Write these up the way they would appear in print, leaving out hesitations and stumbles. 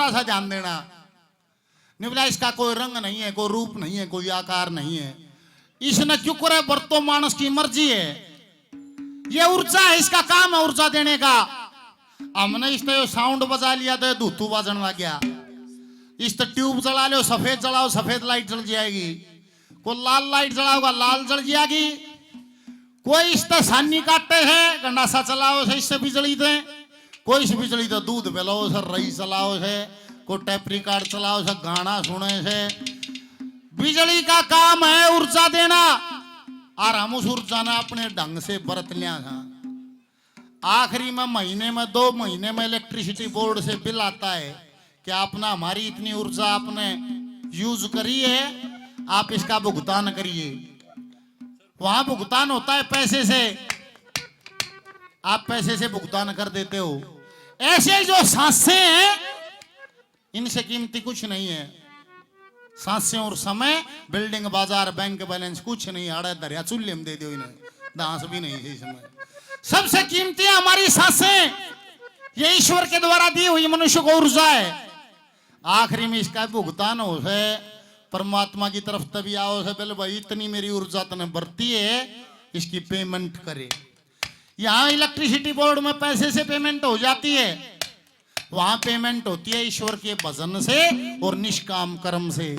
थोड़ा सा ध्यान देना। नहीं बोला इसका कोई रंग नहीं है, कोई रूप नहीं है, कोई आकार नहीं है, इसने क्यों करे, बर्तो मानस की मर्जी है, ये ऊर्जा है, इसका काम है ऊर्जा देने का। हमने इसने साउंड बजा लिया तो धूतू बाजन लग गया। इस तो ट्यूब जला लो, सफेद जलाओ सफेद लाइट जल जाएगी, कोई लाल लाइट जलाओगा लाल जल जाएगी, कोई इस तो सानी काटते है गंडासा चलाओ से इससे बिजली दे, कोई से बिजली तो दूध पिलाओ से, रही चलाओ से, कोई टेप रिकॉर्ड चलाओ से, गाना सुने से। बिजली का काम है ऊर्जा देना, और हम उस ऊर्जा ने अपने ढंग से बरत लिया था। आखिरी में महीने में 2 महीने में इलेक्ट्रिसिटी बोर्ड से बिल आता है कि आपने हमारी इतनी ऊर्जा आपने यूज करी है, आप इसका भुगतान करिए। वहां भुगतान होता है पैसे से, आप पैसे से भुगतान कर देते हो। ऐसे जो सांसें हैं इनसे कीमती कुछ नहीं है। सांसें और समय, बिल्डिंग बाजार बैंक बैलेंस कुछ नहीं, आड़े दरिया चूल्हे में दे दो इन्हें, दांस भी नहीं है इसमें। सबसे कीमती है हमारी सांसें, ये ईश्वर के द्वारा दी हुई मनुष्य को ऊर्जा है। आखिरी में इसका भुगतान हो है परमात्मा की तरफ, तभी आओ है बोले भाई इतनी मेरी ऊर्जा तने बरती है, इसकी पेमेंट करे। यहां इलेक्ट्रिसिटी बोर्ड में पैसे से पेमेंट हो जाती है, वहां पेमेंट होती है ईश्वर के भजन से और निष्काम कर्म से।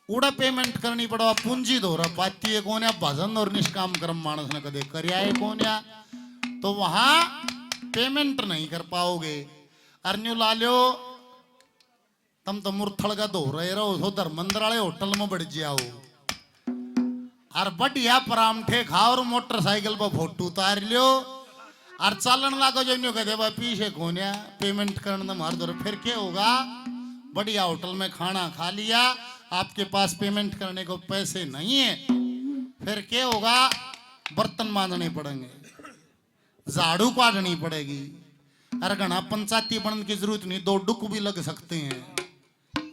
उड़ा पेमेंट करनी पड़ो, पूंजी दो रहा पाती है कौन, भजन और निष्काम कर्म मानस ने कदे करया है कौन, तो वहां पेमेंट नहीं कर पाओगे। अर्न्यू लालियो तम तो मुरथल का दो रहे रहो, सो धर्मेंद्र वाले होटल में बढ़ जाओ और बढ़िया परामठे खाओ और मोटरसाइकिल पर फोटो उतार लियो और चलन लागो, जो नहीं कहते भाई पीछे खोनिया पेमेंट करने मार दो। फिर क्या होगा, बढ़िया होटल में खाना खा लिया, आपके पास पेमेंट करने को पैसे नहीं है, फिर क्या होगा, बर्तन मांजने पड़ेंगे, झाड़ू काटनी पड़ेगी। अरे घना पंचायती बनने की जरूरत नहीं, 2 डुक भी लग सकते हैं,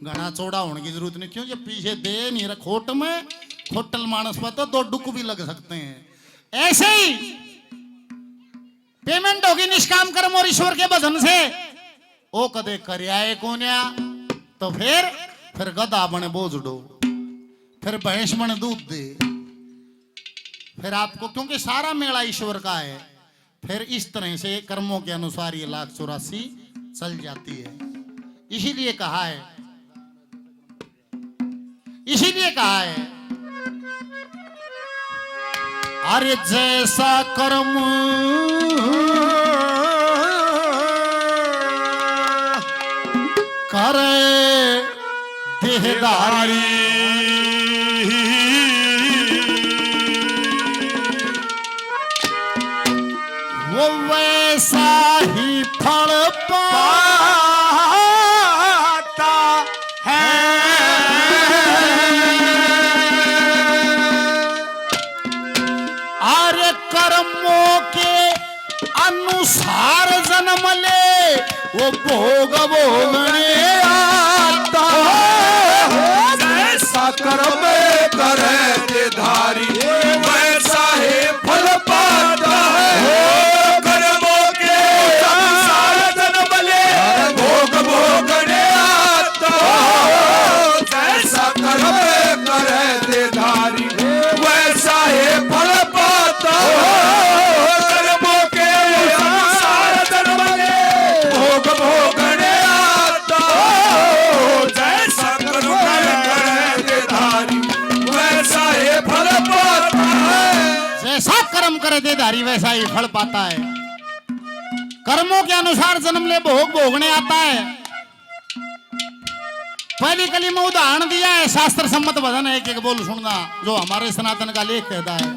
घना चौड़ा होने की जरूरत नहीं, क्यों जब पीछे दे नहीं रहा खोट में, खोटल मानस पर तो 2 डुक भी लग सकते हैं। ऐसे ही पेमेंट होगी निष्काम कर्म और ईश्वर के भजन से। ओ कदे करयाए कोन्या, तो फिर गधा बने बोझ दो, फिर भैंस बने दूध दे, फिर आपको, क्योंकि सारा मेला ईश्वर का है। फिर इस तरह से कर्मों के अनुसार ये 1,84 चल जाती है। इसीलिए कहा है, इसीलिए कहा है, अरे जैसा कर्म करे देहधारी, वो वैसा ही फल पाता है। अरे कर्मों के अनुसार जन्म ले, वो भोग भोगने आता है। जैसा कर्म करे देहधारी, वैसा ही फल पाता है। कर्मों के अनुसार जन्म ले, भोग भोगने आता है। जैसा कर्म करे देहधारी, वैसा ही फल पाता है। कर्मों के अनुसार जन्म ले, भोग भोगने आता है। जैसा कर्म करे देहधारी, वैसा ही फल पाता है। जैसा कर्म करे देहधारी वैसा ही फल पाता है। कर्मों के अनुसार जन्म ले, भोग भोगने आता है। पहली कली में उदाहरण दिया है, शास्त्र सम्मत भजन है, एक बोल सुनना, जो हमारे सनातन का लेख कहता है।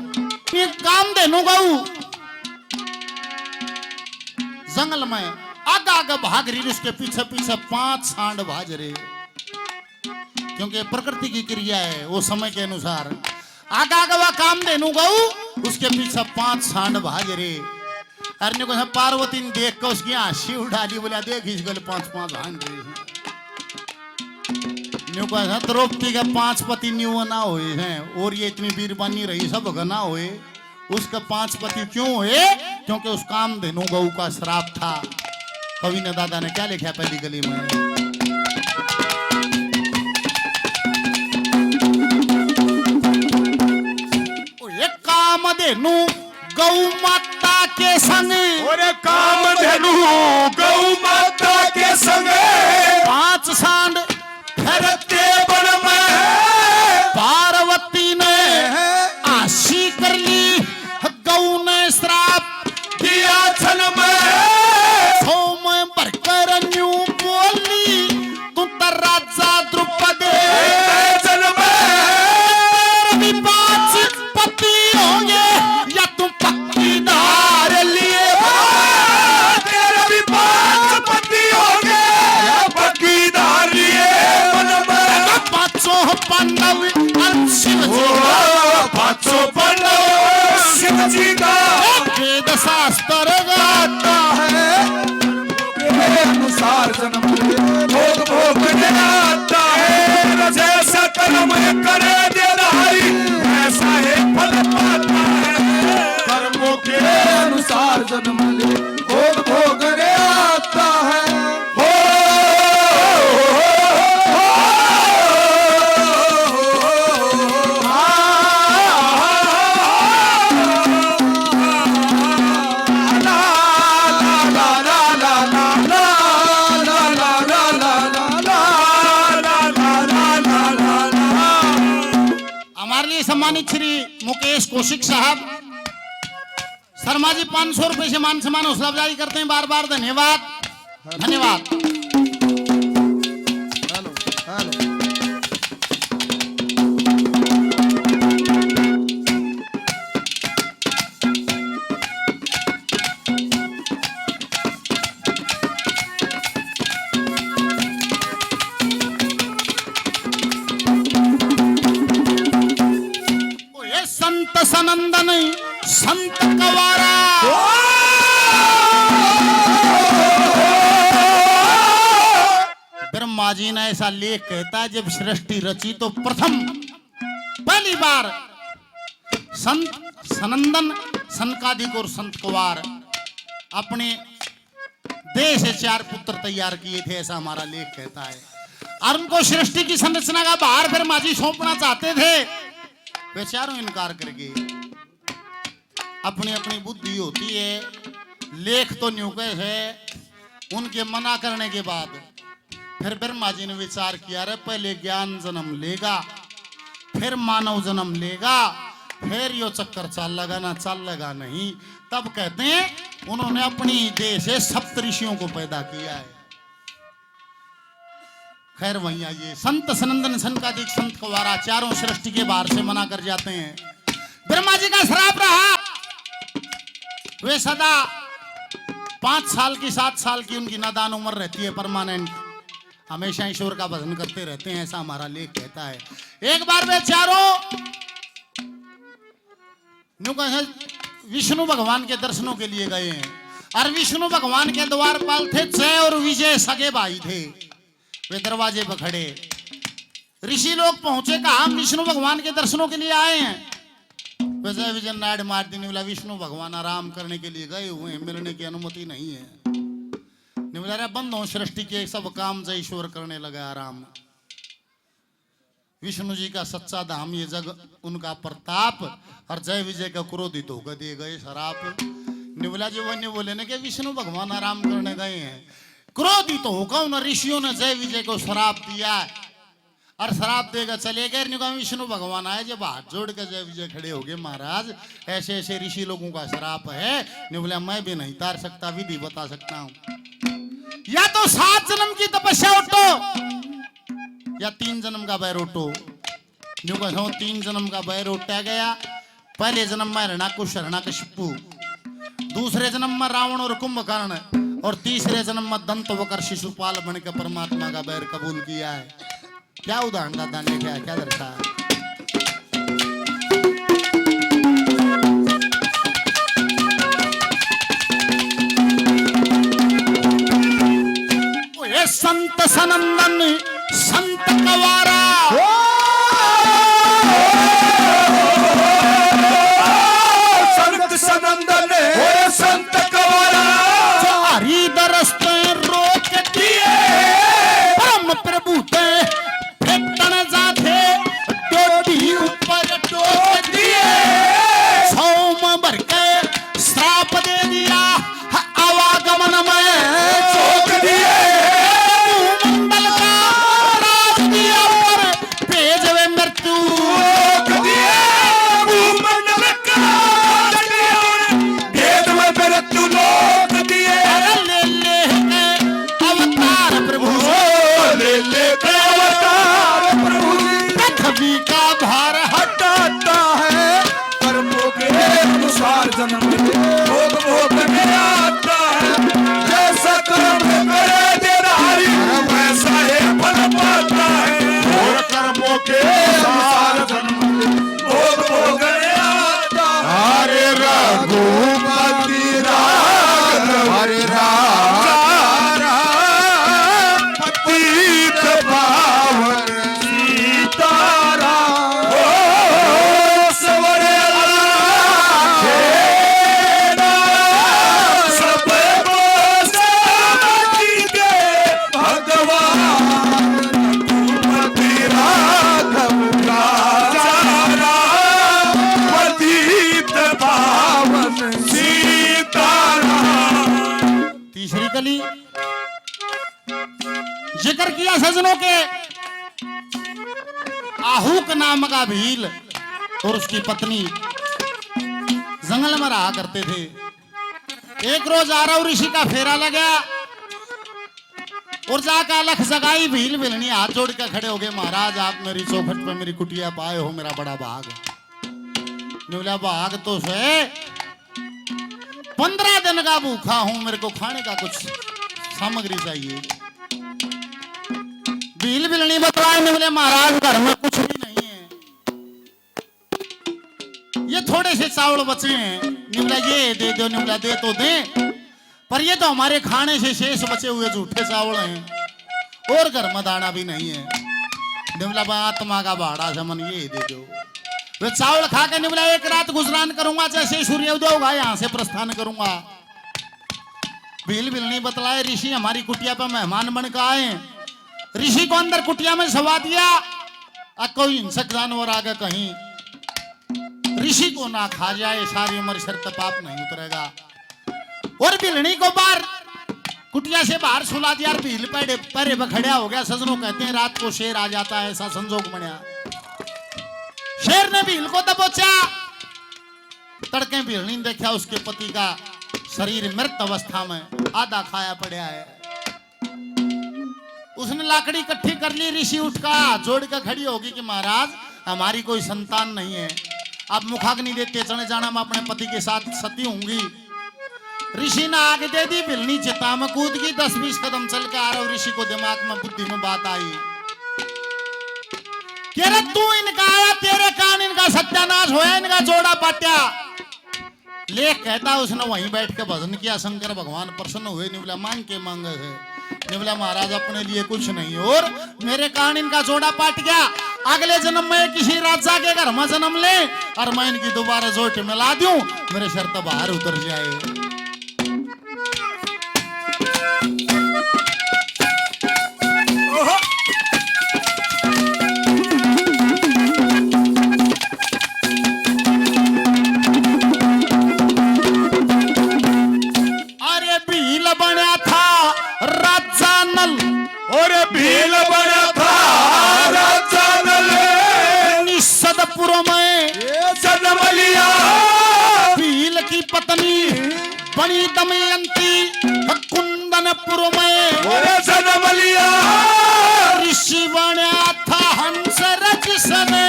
ये कामधेनु गऊ जंगल में आग आग भाग रही, उसके पीछे पीछे 5 सांड भाज रहे, क्योंकि प्रकृति की क्रिया है, वो समय के अनुसार आग आग वह कामधेनु गऊ, उसके पीछे 5 सांड भाज रहे। अरे को पार्वती ने देख कर उसकी हंसी उठा दी, बोला देख इस गल 5-5 भाग रहे हैं। द्रौपदी के 5 पति न्यू ना हुए हैं, और ये इतनी बीरबानी रही सब ना हुए, उसके 5 पति क्यों हुए, क्योंकि उस कामधेनु गऊ का श्राप था। कवि ने दादा ने क्या लिखा पहली गली में? एक कामधेनु गौ माता के संग, और कामधेनु गौ माता के संग 5 सांड फिरते वन में पार्वती ने आशी कर ली, गौ ने श्राप दिया छन में सोम भरकर न्यू बोली, तू तो राजा द्रुपद जन्म भी 5 पति होंगे या तुम पक्की धार लिए, तेरे भी 5 पति होंगे या पक्की धार लिए वन में 5 पांडव और शिव जी 500 पांडव शिव जी का वेद शास्त्र गाता है, के अनुसार जन्म भोग भोगने आता है, जैसा कर्म करे देदारी ऐसा ही फल पाता है, कर्मों के अनुसार जन्म ले भोग भोगने आता है। हो हमारे लिए सम्मानित श्री मुकेश कौशिक साहब शर्मा जी 500 रुपए से मान सम्मान हौसला अफजाई करते हैं, बार बार धन्यवाद धन्यवाद। ओ ये संत सनंदन संत कवारा, ब्रह्मा जी ने ऐसा लेख कहता है, जब सृष्टि रची तो प्रथम पहली बार संत सनंदन सनकादिक और संत कुवार अपने देह से 4 पुत्र तैयार किए थे, ऐसा हमारा लेख कहता है। और उनको सृष्टि की संरचना का भार ब्रह्मा जी सौंपना चाहते थे, वे चारों इनकार कर गए। अपनी अपनी बुद्धि होती है, लेख तो न्यूके है, उनके मना करने के बाद फिर ब्रह्मा जी ने विचार किया, रे पहले ज्ञान जन्म लेगा, फिर मानव जन्म लेगा, फिर यो चक्कर चल लगा नहीं। तब कहते हैं उन्होंने अपनी देह से सप्त ऋषियों को पैदा किया है। खैर वहीं आइए, संत सनंदन सनकादिक संत कुवारा चारों सृष्टि के बाहर से मना कर जाते हैं। ब्रह्मा जी का श्राप रहा, वे सदा 5 साल की 7 साल की उनकी नादान उम्र रहती है, परमानेंट हमेशा ईश्वर का भजन करते रहते हैं, ऐसा हमारा लेख कहता है। एक बार वे चारों विष्णु भगवान के दर्शनों के लिए गए हैं, और विष्णु भगवान के द्वारपाल थे जय और विजय, सगे भाई थे। वे दरवाजे पर खड़े, ऋषि लोग पहुंचे, कहा हम विष्णु भगवान के दर्शनों के लिए आए हैं। जय विजय नाड़ मार देने वाला विष्णु भगवान आराम करने के लिए गए हुए हैं, मिलने की अनुमति नहीं है। निवला बंद हो सृष्टि के सब काम, जय ईश्वर करने लगा आराम। विष्णु जी का सच्चा धाम ये जग, उनका प्रताप, और जय विजय का क्रोधित होकर दिए गए शराप। निवला जी वह बोले ना कि विष्णु भगवान आराम करने गए हैं, क्रोधित होकर उन ऋषियों ने जय विजय को शराप दिया, और शराप देगा चले गए। विष्णु भगवान आए, जब हाथ जोड़ के जय विजय खड़े हो गए, महाराज ऐसे ऐसे ऋषि लोगों का शराप है। ने बोला मैं भी नहीं तार सकता, विधि बता सकता हूं, या तो 7 जन्म की तपस्या उठो या 3 जन्म का बैर उठो। 3 जन्म का बैर उठा गया। पहले जन्म में हिरण्याकुश हिरण्यकशिपु, दूसरे जन्म में रावण और कुंभकर्ण, और तीसरे जन्म में दंत वकर शिशुपाल बनकर परमात्मा का बैर कबूल किया है। क्या उदाहरण दादा ने क्या दर्शाया? ये संत सनंदन संत कवारा, संत सनंदन संत कवारा, हरि दरस्ते बेसिकली जिक्र किया सजनों के आहूक नाम का भील और उसकी पत्नी जंगल में रहा करते थे। एक रोज आरव ऋषि का फेरा लगा और जाकर अलख जगाई। भील बिलनी हाथ जोड़ कर खड़े हो गए, महाराज आप मेरी चौखट पे मेरी कुटिया पाए हो, मेरा बड़ा भाग। बोला भाग तो से 15 दिन का भूखा हूं, मेरे को खाने का कुछ सामग्री चाहिए। भील बिलनी बतलाए ने बोले महाराज घर में कुछ भी नहीं है, ये थोड़े से चावल बचे हैं। निमला ये दे दो, निमला दे तो दे, पर ये तो हमारे खाने से शेष बचे हुए झूठे चावल हैं और घर में दाना भी नहीं है। निमला आत्मा का भाड़ा समन ये दे दो। वे चावल खा के निमला एक रात गुजरान करूंगा, जैसे सूर्योदय होगा यहां से प्रस्थान करूंगा। भील बिलनी बतलाए ऋषि हमारी कुटिया पर मेहमान बनकर आए। ऋषि को अंदर कुटिया में सवा दिया, कोई हिंसक जानवर आगे कहीं ऋषि को ना खा जाए, सारी उम्र शर्त पाप नहीं उतरेगा। और बिलनी को बाहर कुटिया से बाहर सुला दिया। भील पैरे बखड़िया हो गया। सजनों कहते हैं रात को शेर आ जाता है, ऐसा संजोग बनया। शेर ने भील को दबोचा। तड़के भीलनी ने देखा उसके पति का शरीर मृत अवस्था में आधा खाया पड़ा है। उसने लाकड़ी इकट्ठी कर ली। ऋषि उठका जोड़ कर खड़ी होगी कि महाराज हमारी कोई संतान नहीं है, अब मुखाग्नि देते चले जाना, मैं अपने पति के साथ सती होंगी। ऋषि ने आगे दे दी। बिलनी चिता में कूद गई। 10-20 कदम चल के आ रहा। ऋषि को दिमाग में बुद्धि में बात आई कि अरे तू इनका आया, तेरे कान इनका सत्यानाश होया, इनका जोड़ा पाट्या। लेख कहता उसने वहीं बैठ के भजन किया। शंकर भगवान प्रसन्न हुए। निवला मांग के मांगे है। निवला महाराज अपने लिए कुछ नहीं और मेरे कान इनका जोड़ा पाट गया। अगले जन्म में किसी राजा के घर में जन्म ले और मैं इनकी दोबारा जोट मिला दूं, मेरे शर्त बाहर उतर जाए। अरे भील बना था राजा नल, और भील बना था राजा नल, निषदपुर में जन्म लिया। भील की पत्नी बनी दमयंती कुंदनपुर में जन्म लिया। ऋषि बना था हंस रज सने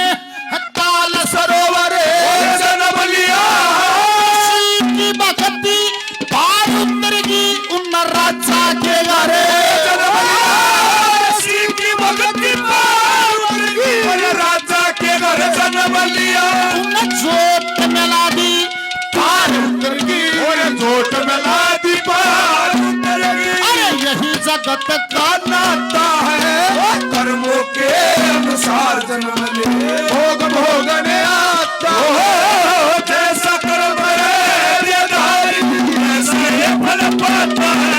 काल सरोवर जन्म लिया। की भक्ति पार उतर की उन राजा के घरे जन्म लिया। की भक्ति पार उतर की राजा के घर जन्म लिया। उन जोत मिला दी पार उतर की, और जोट मिला दी पार उतर की। अरे यही जगत का नाता है कर्मों के अनुसार जन्म ले भोग भोगने आता है। जैसा कर्म है ऐसा ये फल पाता है।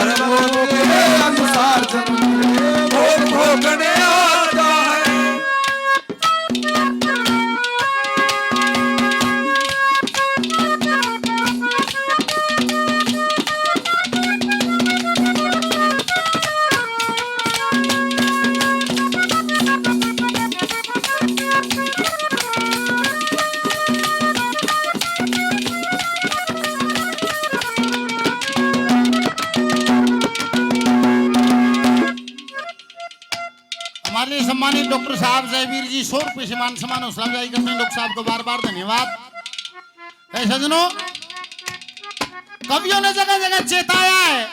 कर्मों के अनुसार जन्म ले भोग भोगने आता है। हमारे सम्मानित डॉक्टर साहब जयवीर जी 100 रुपये से मान सम्मान हौसला अफजाई करते हैं। डॉक्टर साहब को बार बार धन्यवाद। ऐ सजनों, कवियों ने जगह जगह चेताया है।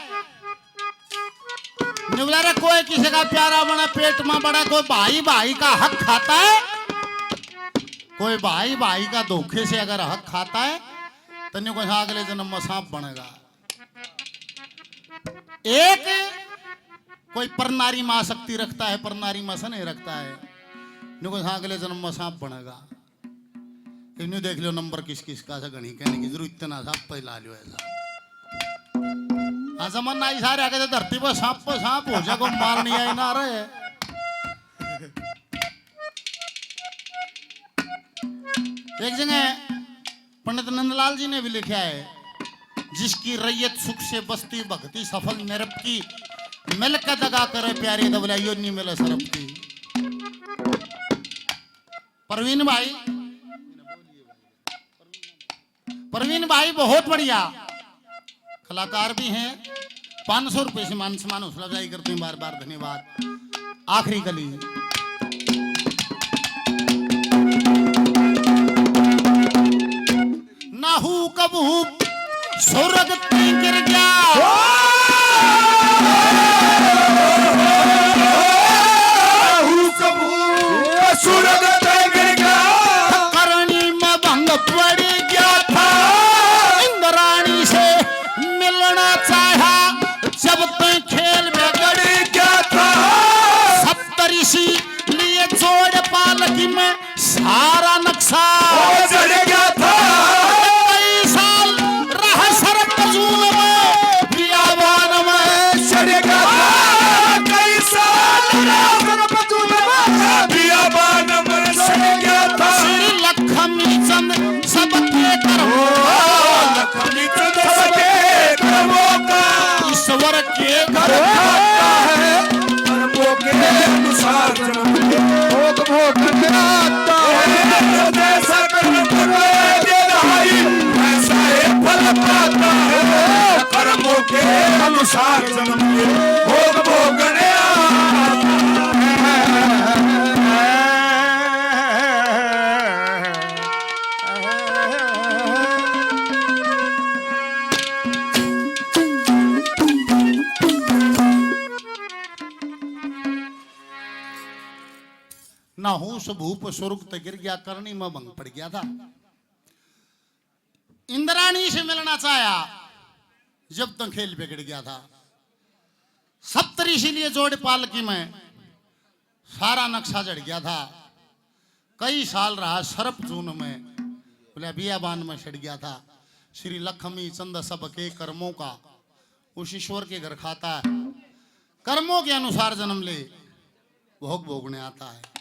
निवला रे कोई किसी का प्यारा बना पेट में बड़ा, कोई भाई भाई का हक खाता है, कोई भाई भाई का धोखे से अगर हक खाता है तो नहीं कोई अगले जन्म में सांप बनेगा। एक कोई परनारी मां शक्ति रखता है, परनारी मां से नहीं रखता है, नहीं कोई अगले जन्म में सांप बनेगा। इन्हें देख लो नंबर किस किस का घनी कहने की जरूरत इतना सांप पहला लो ऐसा। हाँ जमाना ऐसा रह गया धरती पर सांप हो जाए, को मार नहीं आए ना रहे। एक जगह पंडित नंदलाल जी ने भी लिखा है, जिसकी रैयत सुख से बसती भक्ति सफल निरप की मिल का दगा करे प्यारे दबला यो नहीं मिले सरप की। परवीन भाई बहुत बढ़िया कलाकार भी हैं। 500 रुपए से मान सम्मान हौसला अफजाई करते हैं, बार बार धन्यवाद। आखिरी कली ना हूं कब हूं स्वर्ग पे गिर गया, सूरज पे गिर गया, करणी में भंग पड़ गया था। इंद्राणी से मिलना चाहा जब तक खेल बिगड़ क्या था? सप्तऋषि लिए जोड़ पालकी में सारा नक्शा चढ़ गया था। कई साल रहा सरप जून में बियाबान में चढ़ गया था। कई साल रहा सरप जून में बियाबान में चढ़ गया था। श्री लक्ष्मी चंद सबके करहो, लक्ष्मी चंद सबके कर्मों का ईश्वर के घर खाता है। कर्मों के अनुसार जन्म भोग भोग आता है। जैसा कर्म करे भाई वैसा ही फल पाता है। कर्मों के अनुसार जन्म भोग भोगने ना होश भूप स्वर्ग तक गिर गया, करनी में भंग पड़ गया था। इंद्राणी से मिलना चाहा जब तक खेल बिगड़ गया था। सप्तऋषि लिए जोड़ पालकी में सारा नक्शा जड़ गया था। कई साल रहा सरप जून में बोले बियाबान में छड़ गया था। श्री लक्ष्मी चंद सबके कर्मों का उस ईश्वर के घर खाता है। कर्मों के अनुसार जन्म ले भोग भोगने आता है।